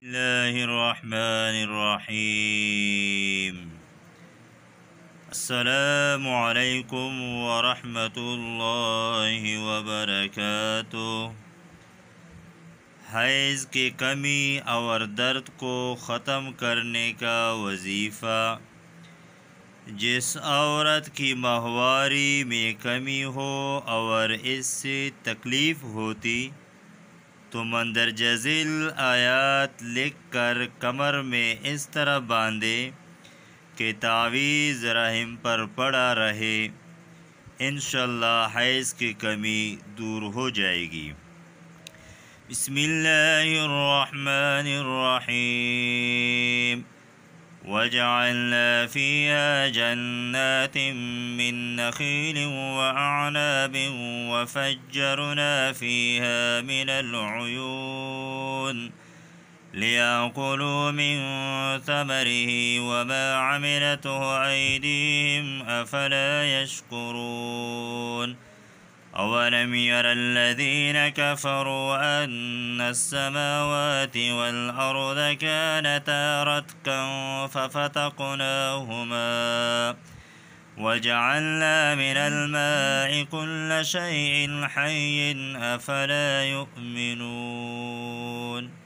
اللہ الرحمن الرحیم۔ السلام علیکم ورحمۃ اللہ وبرکاتہ۔ حیض کی کمی اور درد کو ختم کرنے کا وظیفہ۔ جس عورت کی ماہواری میں کمی ہو اور اس سے تکلیف ہوتی تو مندرجہ ذیل آیات لکھ کر کمر میں اس طرح باندھے کہ تعویذ رحم پر پڑا رہے، انشاءاللہ حیض کی کمی دور ہو جائے گی۔ بسم اللہ الرحمن الرحیم۔ وَجَعَلْنَا فِيهَا جَنَّاتٍ مِّن نَّخِيلٍ وَأَعْنَابٍ وَفَجَّرْنَا فِيهَا مِنَ الْعُيُونِ لِيَأْكُلُوا مِن ثَمَرِهِ وَمَا عَمِلَتْهُ أَيْدِيهِمْ أَفَلَا يَشْكُرُونَ أَوَلَمْ يَرَ الَّذِينَ كَفَرُوا أَنَّ السَّمَاوَاتِ وَالْأَرْضَ كَانَتَا رَتْقًا فَفَتَقْنَاهُمَا وَجَعَلْنَا مِنَ الْمَاءِ كُلَّ شَيْءٍ حَيٍّ أَفَلَا يُؤْمِنُونَ